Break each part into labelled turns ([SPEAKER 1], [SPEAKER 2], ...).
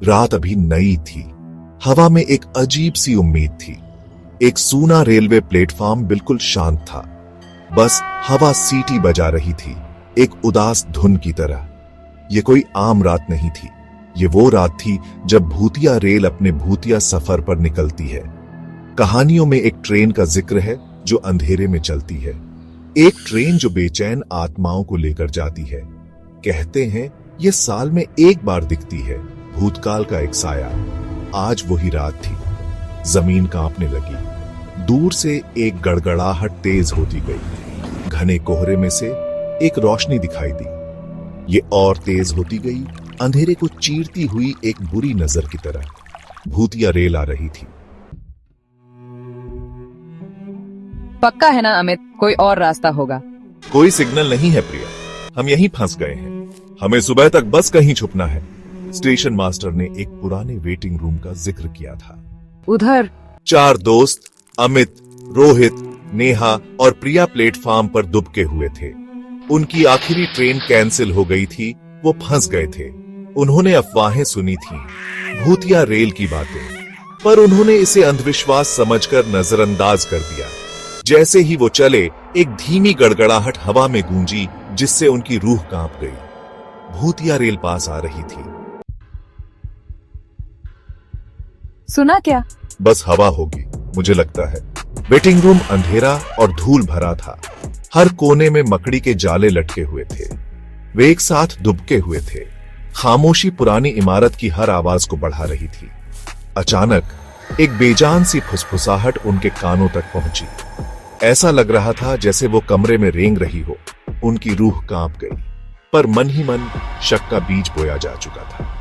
[SPEAKER 1] रात अभी नई थी। हवा में एक अजीब सी उम्मीद थी। एक सूना रेलवे प्लेटफॉर्म बिल्कुल शांत था। बस हवा सीटी बजा रही थी, एक उदास धुन की तरह। ये कोई आम रात नहीं थी। ये वो रात थी जब भूतिया रेल अपने भूतिया सफर पर निकलती है। कहानियों में एक ट्रेन का जिक्र है जो अंधेरे में चलती है। एक ट्रेन जो बेचैन आत्माओं को लेकर जाती है। कहते हैं ये साल में एक बार दिखती है, भूतकाल का एक साया। आज वही रात थी। जमीन कांपने लगी। दूर से एक गड़गड़ाहट तेज होती गई। घने कोहरे में से एक रोशनी दिखाई दी। ये और तेज होती गई, अंधेरे को चीरती हुई एक बुरी नजर की तरह। भूतिया रेल आ रही थी।
[SPEAKER 2] पक्का है ना अमित, कोई और रास्ता होगा?
[SPEAKER 1] कोई सिग्नल नहीं है प्रिया, हम यहीं फंस गए हैं। हमें सुबह तक बस कहीं छुपना है। स्टेशन मास्टर ने एक पुराने वेटिंग रूम का जिक्र किया था।
[SPEAKER 2] उधर
[SPEAKER 1] 4 दोस्त अमित, रोहित, नेहा और प्रिया प्लेटफॉर्म पर दुबके हुए थे। उनकी आखिरी ट्रेन कैंसिल हो गई थी। वो फंस गए थे। उन्होंने अफवाहें सुनी थी, भूतिया रेल की बातें, पर उन्होंने इसे अंधविश्वास समझकर नजरअंदाज कर दिया। जैसे ही वो चले, एक धीमी गड़गड़ाहट हवा में गूंजी, जिससे उनकी रूह कांप गई। भूतिया रेल पास आ रही थी।
[SPEAKER 2] सुना क्या?
[SPEAKER 1] बस हवा होगी, मुझे लगता है। वेटिंग रूम अंधेरा और धूल भरा था। हर कोने में मकड़ी के जाले लटके हुए थे। वे एक साथ दुबके हुए थे। खामोशी पुरानी इमारत की हर आवाज को बढ़ा रही थी। अचानक एक बेजान सी फुसफुसाहट उनके कानों तक पहुंची। ऐसा लग रहा था जैसे वो कमरे में रेंग रही हो। उनकी रूह कांप गई, पर मन ही मन शक का बीज बोया जा चुका था।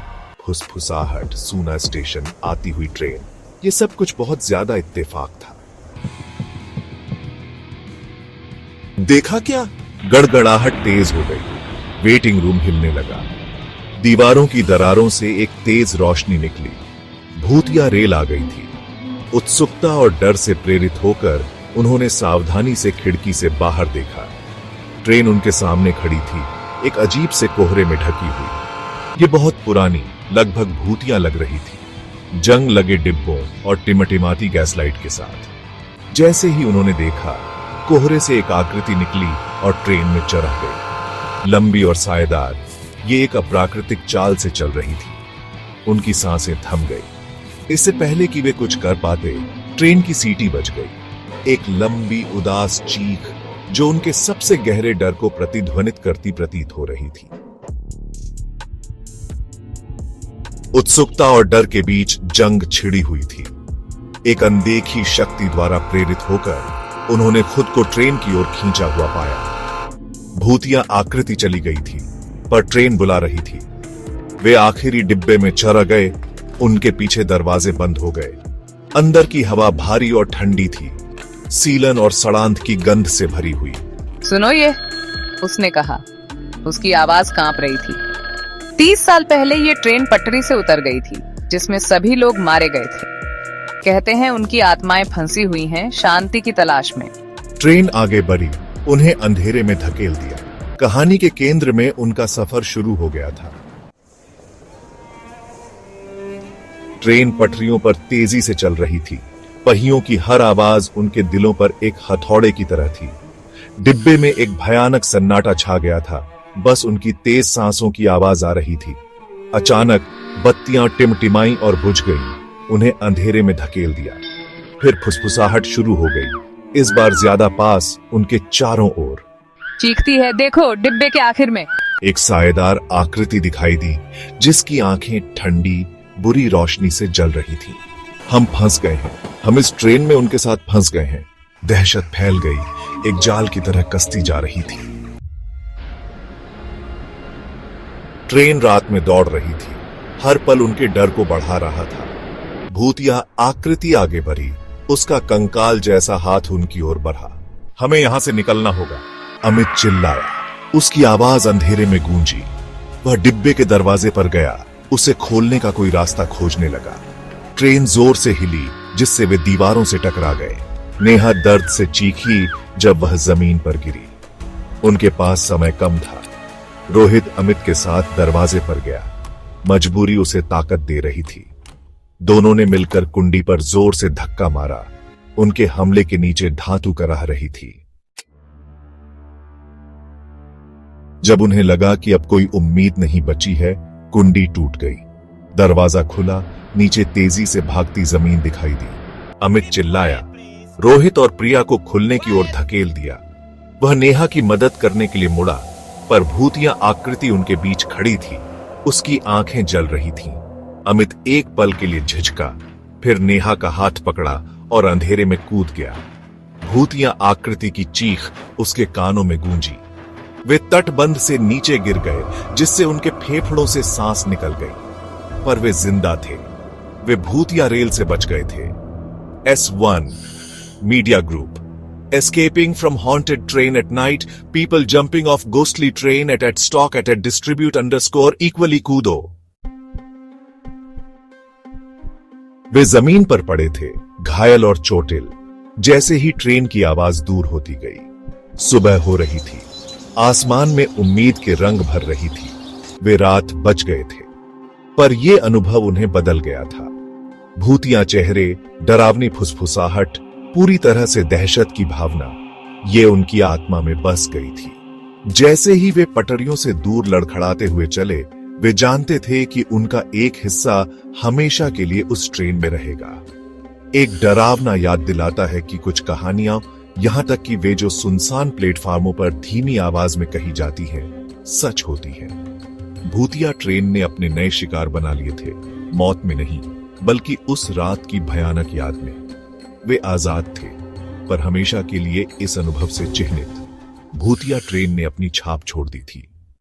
[SPEAKER 1] फुसफुसाहट, सूना स्टेशन, आती हुई ट्रेन, ये सब कुछ बहुत ज्यादा इत्तेफाक था। देखा क्या? गड़गड़ाहट तेज हो गई। वेटिंग रूम हिलने लगा। दीवारों की दरारों से एक तेज रोशनी निकली। भूतिया रेल आ गई थी। उत्सुकता और डर से प्रेरित होकर उन्होंने सावधानी से खिड़की से बाहर देखा। ट्रेन उनके सामने खड़ी थी, एक अजीब से कोहरे में ढकी हुई। ये बहुत पुरानी, लगभग भूतिया लग रही थी, जंग लगे डिब्बों और टिमटिमाती गैसलाइट के साथ। जैसे ही उन्होंने देखा, कोहरे से एक आकृति निकली और ट्रेन में चढ़ गई। लंबी और सायेदार, ये एक अप्राकृतिक चाल से चल रही थी। उनकी सांसें थम गई। इससे पहले कि वे कुछ कर पाते, ट्रेन की सीटी बज गई। एक लंबी उदास चीख जो उनके सबसे गहरे डर को प्रतिध्वनित करती प्रतीत हो रही थी। उत्सुकता और डर के बीच जंग छिड़ी हुई थी। एक अनदेखी शक्ति द्वारा प्रेरित होकर उन्होंने खुद को ट्रेन की ओर खींचा हुआ पाया। भूतिया आकृति चली गई थी, पर ट्रेन बुला रही थी। वे आखिरी डिब्बे में चढ़ गए। उनके पीछे दरवाजे बंद हो गए। अंदर की हवा भारी और ठंडी थी, सीलन और सड़ांध की गंध से भरी हुई।
[SPEAKER 2] सुनो ये, उसने कहा। उसकी आवाज कांप रही थी। 30 साल पहले ये ट्रेन पटरी से उतर गई थी, जिसमें सभी लोग मारे गए थे। कहते हैं उनकी आत्माएं फंसी हुई हैं, शांति की तलाश में।
[SPEAKER 1] ट्रेन आगे बढ़ी, उन्हें अंधेरे में धकेल दिया। कहानी के केंद्र में उनका सफर शुरू हो गया था। ट्रेन पटरियों पर तेजी से चल रही थी। पहियों की हर आवाज उनके दिलों पर एक हथौड़े की तरह थी। डिब्बे में एक भयानक सन्नाटा छा गया था। बस उनकी तेज सांसों की आवाज आ रही थी। अचानक बत्तियां टिमटिमाई और बुझ गईं। उन्हें अंधेरे में धकेल दिया। फिर फुसफुसाहट शुरू हो गई, इस बार ज्यादा पास, उनके चारों ओर।
[SPEAKER 2] चीखती है, देखो डिब्बे के आखिर में।
[SPEAKER 1] एक सायेदार आकृति दिखाई दी, जिसकी आंखें ठंडी, बुरी रोशनी से जल रही थी। हम फंस गए हैं, हम इस ट्रेन में उनके साथ फंस गए हैं। दहशत फैल गई, एक जाल की तरह कसती जा रही थी। ट्रेन रात में दौड़ रही थी, हर पल उनके डर को बढ़ा रहा था। भूतिया आकृति आगे बढ़ी, उसका कंकाल जैसा हाथ उनकी ओर बढ़ा। हमें यहां से निकलना होगा, अमित चिल्लाया। उसकी आवाज अंधेरे में गूंजी। वह डिब्बे के दरवाजे पर गया, उसे खोलने का कोई रास्ता खोजने लगा। ट्रेन जोर से हिली, जिससे वे दीवारों से टकरा गए। नेहा दर्द से चीखी जब वह जमीन पर गिरी। उनके पास समय कम था। रोहित अमित के साथ दरवाजे पर गया। मजबूरी उसे ताकत दे रही थी। दोनों ने मिलकर कुंडी पर जोर से धक्का मारा। उनके हमले के नीचे धातु कराह रही थी। जब उन्हें लगा कि अब कोई उम्मीद नहीं बची है, कुंडी टूट गई। दरवाजा खुला, नीचे तेजी से भागती जमीन दिखाई दी। अमित चिल्लाया। रोहित और प्रिया को खुलने की ओर धकेल दिया। वह नेहा की मदद करने के लिए मुड़ा, पर भूतिया आकृति उनके बीच खड़ी थी। उसकी आंखें जल रही थीं। अमित एक पल के लिए झिझका, फिर नेहा का हाथ पकड़ा और अंधेरे में कूद गया। भूतिया आकृति की चीख उसके कानों में गूंजी। वे तटबंध से नीचे गिर गए, जिससे उनके फेफड़ों से सांस निकल गई, पर वे जिंदा थे। वे भूतिया रेल से बच गए थे। S1 media group. Escaping from haunted train at night, people jumping off ghostly train at stock at distribute _ equally कूदो। वे जमीन पर पड़े थे, घायल और चोटिल। जैसे ही ट्रेन की आवाज दूर होती गई, सुबह हो रही थी। आसमान में उम्मीद के रंग भर रही थी। वे रात बच गए थे, पर यह अनुभव उन्हें बदल गया था। भूतिया चेहरे, डरावनी फुसफुसाहट, पूरी तरह से दहशत की भावना, ये उनकी आत्मा में बस गई थी। जैसे ही वे पटरियों से दूर लड़खड़ाते हुए चले, वे जानते थे कि उनका एक हिस्सा हमेशा के लिए उस ट्रेन में रहेगा। एक डरावना याद दिलाता है कि कुछ कहानियां, यहां तक कि वे जो सुनसान प्लेटफार्मों पर धीमी आवाज में कही जाती हैं, सच होती हैं। भूतिया ट्रेन ने अपने नए शिकार बना लिए थे, मौत में नहीं, बल्कि उस रात की भयानक याद में। वे आजाद थे, पर हमेशा के लिए इस अनुभव से चिह्नित। भूतिया ट्रेन ने अपनी छाप छोड़ दी थी।